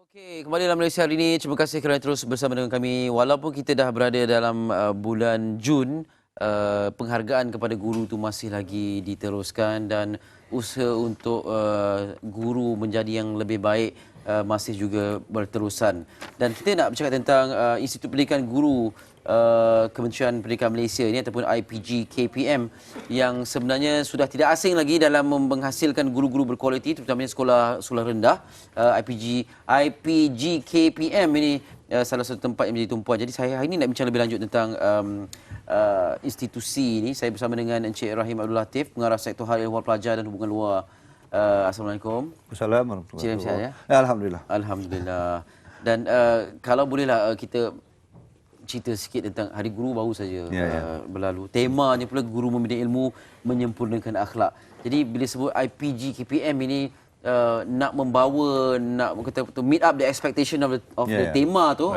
Okey, kembali dalam Malaysia hari ini. Terima kasih kerana terus bersama dengan kami. Walaupun kita dah berada dalam bulan Jun, penghargaan kepada guru itu masih lagi diteruskan dan usaha untuk guru menjadi yang lebih baik masih juga berterusan. Dan kita nak bercakap tentang Institut Pendidikan Guru Kementerian Pendidikan Malaysia ini ataupun IPG KPM yang sebenarnya sudah tidak asing lagi dalam menghasilkan guru-guru berkualiti terutamanya sekolah rendah. IPG KPM ini salah satu tempat yang menjadi tumpuan. Jadi saya hari ini nak bincang lebih lanjut tentang institusi ini. Saya bersama dengan Encik Rahim Abdul Latif, Pengarah Sektor Hal Ehwal Pelajar dan Hubungan Luar. Assalamualaikum. Assalamualaikum Encik sihat ya? Alhamdulillah. Alhamdulillah. Dan kalau bolehlah kita cerita sikit tentang Hari Guru baru saja berlalu. Temanya pula guru membina ilmu, menyempurnakan akhlak. Jadi bila sebut IPG KPM ini nak membawa, nak kata to meet up the expectation of the tema tu,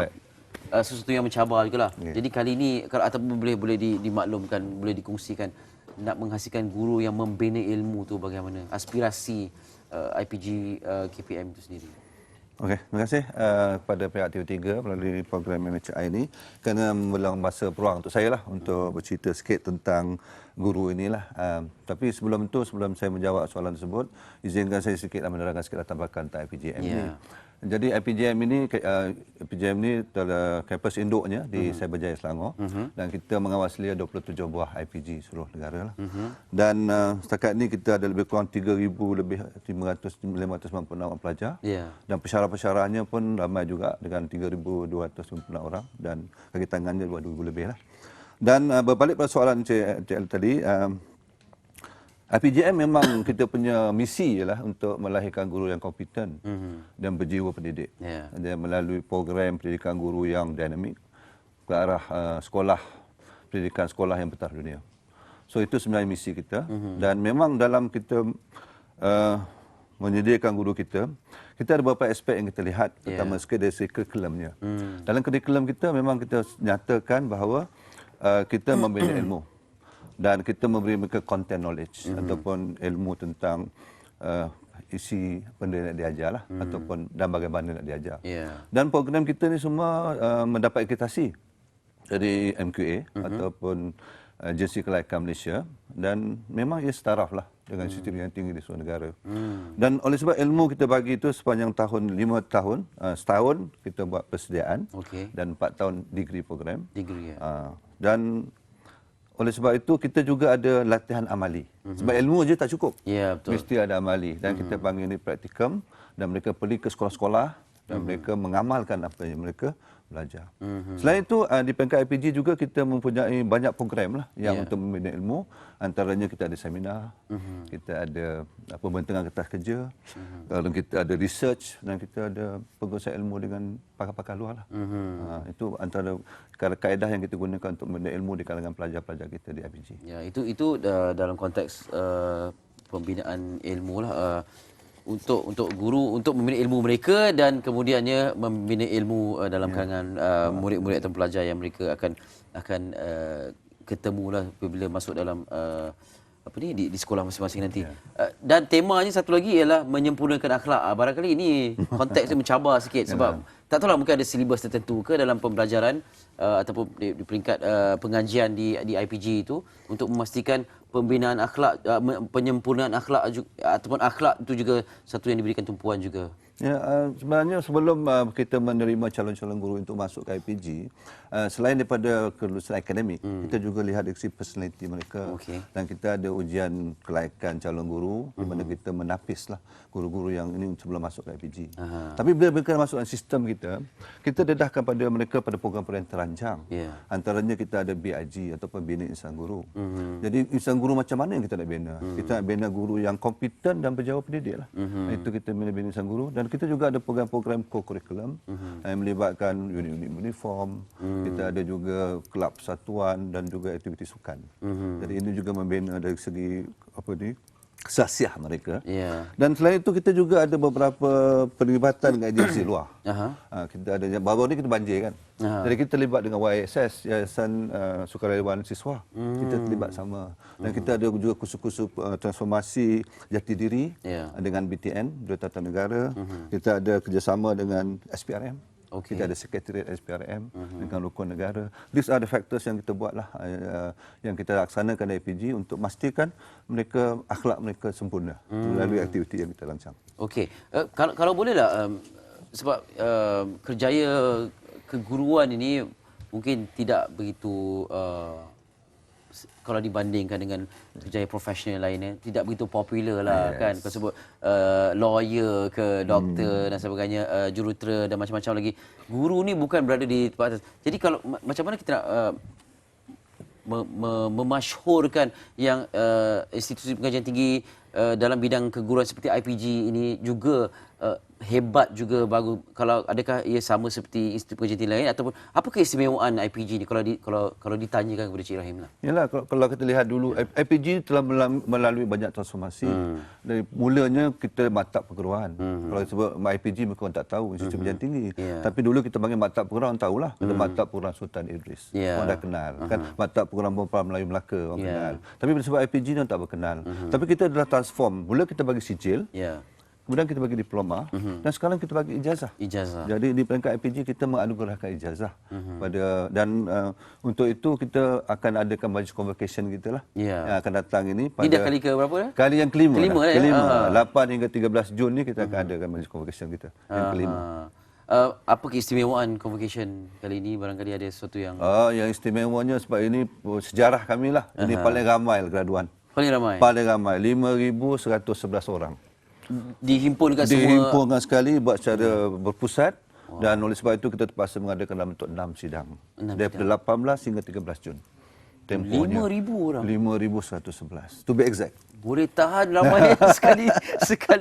sesuatu yang mencabar jugalah. Jadi kali ini kalau ataupun boleh dimaklumkan, boleh dikongsikan nak menghasilkan guru yang membina ilmu tu bagaimana aspirasi IPG KPM itu sendiri. Okey, terima kasih kepada pihak TV3 melalui program MHI ini kerana membelang masa peluang untuk saya lah untuk bercerita sikit tentang guru inilah. Tapi sebelum itu, sebelum saya menjawab soalan tersebut, izinkan saya sikit menerangkan sikit tambahan tentang IPGM ini. Jadi IPGM ini adalah kampus induknya di Cyberjaya Selangor dan kita mengawasi 27 buah IPG seluruh negara lah. Dan setakat ini kita ada lebih kurang 3,596 pelajar dan pensyarah-pensyarahnya pun ramai juga dengan 3,256 orang dan kaki tangannya 2,000 lebih lah. Dan berbalik pada soalan Encik tadi, IPGM memang kita punya misi ialah untuk melahirkan guru yang kompeten dan berjiwa pendidik. Dan melalui program pendidikan guru yang dinamik ke arah pendidikan sekolah yang bertaraf dunia. So itu sebenarnya misi kita dan memang dalam kita menyediakan guru kita ada beberapa aspek yang kita lihat. Pertama sekali dari segi kurikulumnya. Dalam kurikulum kita memang kita nyatakan bahawa kita membina ilmu. Dan kita memberi mereka content knowledge ataupun ilmu tentang isi benda yang nak diajar lah ataupun dan bagaimana nak diajar. Dan program kita ni semua mendapat akreditasi dari MQA ataupun Agensi Kelayakan Malaysia dan memang ia setaraf lah dengan sistem yang tinggi di seluruh negara. Dan oleh sebab ilmu kita bagi itu sepanjang tahun 5 tahun, setahun kita buat persediaan dan 4 tahun degree program. Dan oleh sebab itu kita juga ada latihan amali. Sebab ilmu aja tak cukup. Betul. Mesti ada amali dan kita panggil ini praktikum dan mereka pergi ke sekolah-sekolah dan mereka mengamalkan apa yang mereka belajar. Selain itu di peringkat IPG juga kita mempunyai banyak program lah yang untuk membina ilmu. Antaranya kita ada seminar, kita ada pembentangan kertas kerja, dan kita ada research dan kita ada pengurusan ilmu dengan pakar-pakar luar lah. Itu antara kaedah yang kita gunakan untuk membina ilmu di kalangan pelajar-pelajar kita di IPG. Ya, itu dalam konteks pembinaan ilmu lah. Untuk guru untuk membina ilmu mereka dan kemudiannya membina ilmu dalam kalangan murid-murid atau pelajar yang mereka akan ketemulah apabila masuk dalam di sekolah masing-masing nanti. Dan temanya satu lagi ialah menyempurnakan akhlak. Barangkali ini konteksnya mencabar sikit sebab tak tahulah mungkin ada silibus tertentu ke dalam pembelajaran ataupun di peringkat pengajian di IPG itu untuk memastikan pembinaan akhlak, penyempurnaan akhlak ataupun akhlak itu juga satu yang diberikan tumpuan juga. Ya, sebenarnya sebelum kita menerima calon-calon guru untuk masuk ke IPG, selain daripada kelulusan akademik, kita juga lihat dari segi personality mereka. Dan kita ada ujian kelayakan calon guru di mana kita menapislah guru-guru yang ini sebelum masuk ke IPG. Tapi bila mereka masuk dalam sistem kita dedahkan pada mereka pada program-program yang terancang. Antaranya kita ada BIG ataupun bina insan guru. Jadi insan guru macam mana yang kita nak bina? Kita nak bina guru yang kompeten dan berjawab pendidik lah. Itu kita bina insan guru. Dan kita juga ada program-program co-curriculum yang melibatkan unit-unit uniform. Kita ada juga kelab persatuan dan juga aktiviti sukan. Jadi ini juga membina dari segi kesaksian mereka. Ya. Dan selain itu kita juga ada beberapa perlibatan dengan agensi luar. Aha. Kita ada baru ni kita banjir kan. Jadi kita terlibat dengan YSS, Yayasan Sukarelawan Siswa. Kita terlibat sama. Dan kita ada juga kursus-kursus transformasi jati diri dengan BTN, Berita Negara. Kita ada kerjasama dengan SPRM. Kita ada sekretariat SPRM dengan rukun negara. These are the factors yang kita buatlah, yang kita laksanakan di IPG untuk memastikan mereka akhlak mereka sempurna melalui aktiviti yang kita rancang. Okey, kalau bolehlah, sebab kerjaya keguruan ini mungkin tidak begitu kalau dibandingkan dengan kerjaya profesional lainnya tidak begitu popular lah kan. Kau sebut lawyer ke doktor dan sebagainya, jurutera dan macam-macam lagi. Guru ni bukan berada di tempat atas. Jadi kalau macam mana kita nak memasyhurkan yang institusi pengajian tinggi dalam bidang keguruan seperti IPG ini juga hebat juga bagus. Kalau adakah ia sama seperti institusi pengajian tinggi lain ataupun apa keistimewaan IPG ni kalau ditanyakan kepada Cik Rahim lah? Yalah, kalau kita lihat dulu IPG telah melalui banyak transformasi. Dari mulanya kita maktab perguruan. Kalau sebut IPG mereka orang tak tahu institusi pengajian tinggi. Tapi dulu kita panggil maktab perguruan orang tahulah. Ada maktab perguruan Sultan Idris. Orang dah kenal kan. Maktab perguruan perempuan Melayu Melaka orang kenal. Tapi sebab IPG ni orang tak berkenal. Tapi kita adalah transform. Mula kita bagi sijil. Kemudian kita bagi diploma dan sekarang kita bagi ijazah. Jadi di peringkat IPG kita menganugerahkan ijazah pada dan untuk itu kita akan adakan majlis convocation kita lah yang akan datang ini pada ini dah kali ke berapa dah? Kali yang kelima. Kelima. 8 hingga 13 Jun ni kita akan adakan majlis convocation kita yang kelima. Apa keistimewaan convocation kali ini? Barangkali ada sesuatu yang yang istimewanya sebab ini sejarah kami lah. Ini paling ramai graduan. Paling ramai. 5,111 orang. Dihimpunkan semua. Dihimpunkan sekali buat secara berpusat dan oleh sebab itu kita terpaksa mengadakan dalam bentuk 6 sidang. Daripada 18 hingga 13 Jun. Tempohnya 5,000 orang. 5,111. To be exact. Boleh tahan ramai sekali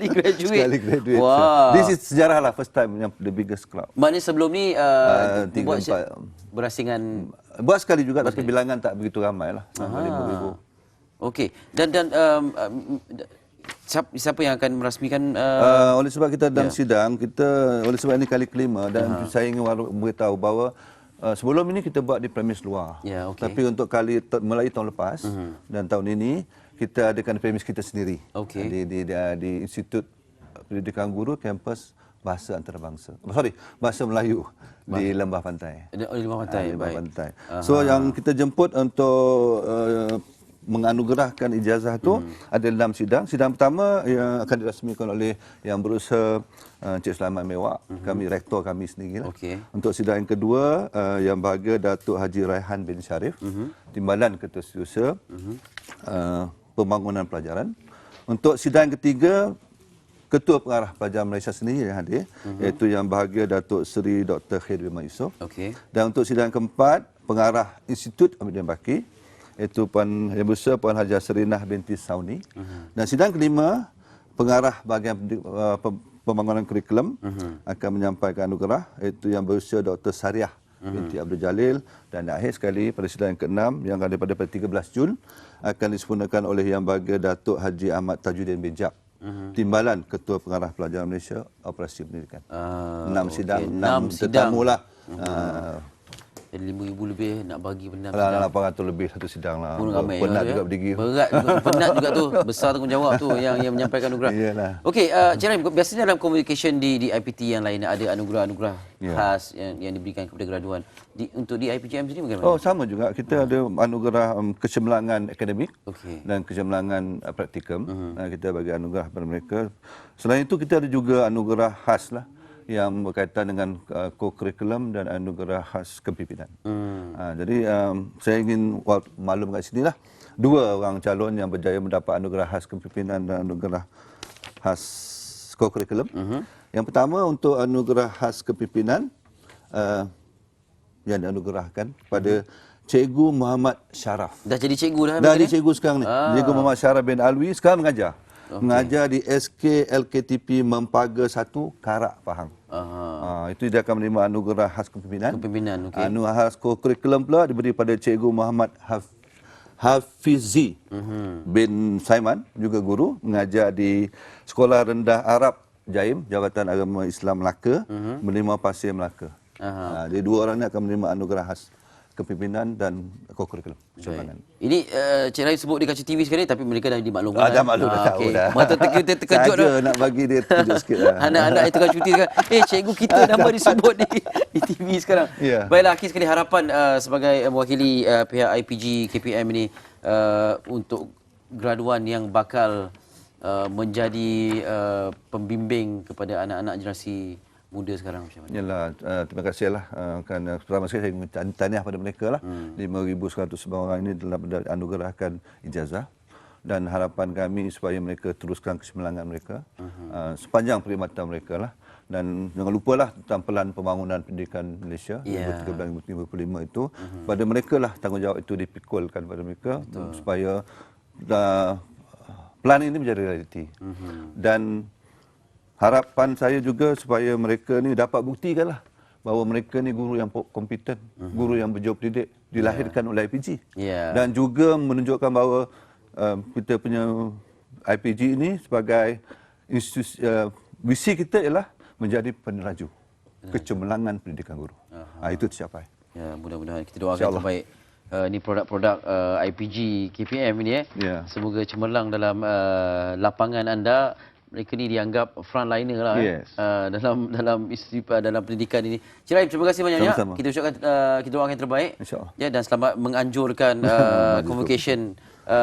graduate. Sekali graduate. Wah. This is sejarah lah, first time yang the biggest crowd. Maknanya sebelum ni 3, buat 4. berasingan. Buat sekali juga tapi bilangan tak begitu ramai lah. 5,000. Okey. Dan siapa yang akan merasmikan? Oleh sebab kita dalam sidang, oleh sebab ini kali kelima dan saya ingin beritahu bahawa sebelum ini kita buat di premis luar. Tapi untuk mulai tahun lepas dan tahun ini kita adakan premis kita sendiri. Di Institut Pendidikan Guru kampus Bahasa Antarabangsa. Bahasa Melayu di Lembah Pantai. Di Lembah Pantai. Lembah Pantai. So yang kita jemput untuk menganugerahkan ijazah tu ada 6 sidang. Sidang pertama yang akan dirasmikan oleh yang berusaha Encik Selamat Mewak, kami rektor kami sendiri lah. Untuk sidang yang kedua yang bahagia Datuk Haji Raihan bin Sharif, Timbalan Ketua Setiausaha Pembangunan Pelajaran. Untuk sidang yang ketiga Ketua Pengarah Pelajaran Malaysia sendiri yang hadir, iaitu yang bahagia Datuk Seri Dr. Khair bin Yusof. Dan untuk sidang keempat Pengarah Institut Ahmad Baki, iaitu Puan Yang Besar Puan Haji Serinah binti Sauni. Dan sidang kelima Pengarah Bahagian Pembangunan Kurikulum akan menyampaikan anugerah, iaitu yang berusia Dr. Sariah binti Abdul Jalil. Dan akhir sekali pada sidang yang keenam yang ada pada 13 Jun akan disempurnakan oleh yang bahagia Datuk Haji Ahmad Tajuddin bin Jab, Timbalan Ketua Pengarah Pelajaran Malaysia Operasi Pendidikan. 6 sidang, 6 tetamu lah. Jadi 5,000 lebih nak bagi benda. 800 lebih satu sidang lah. Penat juga berdiri. Berat juga, penat juga tu. Besar tanggungjawab tu yang menyampaikan anugerah. Okey, Cik Rahim, biasanya dalam communication di IPT yang lain ada anugerah-anugerah khas yang diberikan kepada graduan. Untuk di IPGM sendiri bagaimana? Sama juga. Kita ada anugerah kecemerlangan akademik dan kecemerlangan praktikum. Kita bagi anugerah kepada mereka. Selain itu kita ada juga anugerah khas lah, yang berkaitan dengan co-curriculum dan anugerah khas kepimpinan. Jadi saya ingin maklum kat sini lah, 2 orang calon yang berjaya mendapat anugerah khas kepimpinan dan anugerah khas co-curriculum. Yang pertama untuk anugerah khas kepimpinan yang dianugerahkan kepada Cikgu Muhammad Sharaf. Dah jadi cikgu dah? Dah jadi cikgu sekarang ni. Cikgu Muhammad Sharaf bin Alwi sekarang mengajar. Mengajar di SK LKTP Mempaga 1 Karak, Pahang. Itu dia akan menerima anugerah khas kepimpinan. Anugerah khas kurikulum pula diberi pada Cikgu Muhammad Hafizi bin Saiman, juga guru, mengajar di Sekolah Rendah Arab Jaim, Jabatan Agama Islam Melaka, menerima pasir Melaka. Jadi dua orang ini akan menerima anugerah khas kepimpinan dan kokurikulum. Ini Cik Rahim sebut di kaca TV sekali, tapi mereka dah dimaklumkan. Dah maklum, dah tahu dah. Mata terkejut dah. Saja nak bagi dia terkejut sikit lah. Anak-anak itu kan cuti sekarang. Cikgu kita nama disebut di TV sekarang. Ya. Baiklah, akhir sekali harapan sebagai mewakili pihak IPG KPM ini untuk graduan yang bakal menjadi pembimbing kepada anak-anak generasi muda sekarang macam mana? Yalah, terima kasihlah kerana pertama sekali saya ingin tahniah pada mereka lah. 5,109 orang ini telah dianugerahkan ijazah, dan harapan kami supaya mereka teruskan kecemerlangan mereka sepanjang perkhidmatan mereka lah. Dan jangan lupalah tentang pelan pembangunan pendidikan Malaysia 2013-2055 itu. Pada mereka lah tanggungjawab itu dipikulkan pada mereka supaya pelan ini menjadi realiti. Dan harapan saya juga supaya mereka ni dapat buktikanlah bahawa mereka ni guru yang kompeten, guru yang berjaya pendidik, dilahirkan oleh IPG. Dan juga menunjukkan bahawa kita punya IPG ini sebagai institusi, visi kita ialah menjadi peneraju kecemerlangan pendidikan guru. Itu tercapai. Ya, mudah-mudahan kita doakan yang terbaik. Ini produk-produk IPG KPM ini semoga cemerlang dalam lapangan anda. Mereka ni dianggap frontliner lah dalam pendidikan ini. Cik Rahim, terima kasih banyak. Sama-sama. Kita ucapkan kita doakan yang terbaik. InsyaAllah. Ya, dan selamat menganjurkan convocation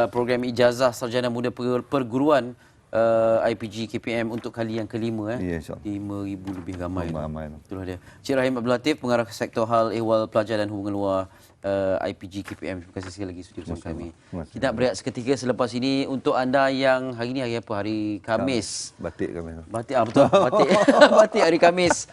program ijazah sarjana muda perguruan IPG KPM untuk kali yang kelima. Ya, insyaAllah. 5,000 lebih ramai. Itulah dia. Cik Rahim Abdul Latif, Pengarah Sektor Hal Ehwal Pelajar dan Hubungan Luar IPG KPM. Terima kasih sekali lagi sudi bersama kami. Kita nak berehat seketika selepas ini. Untuk anda yang hari ini hari apa? Hari Khamis. Batik kami. Batik, betul. Batik. Batik hari Khamis.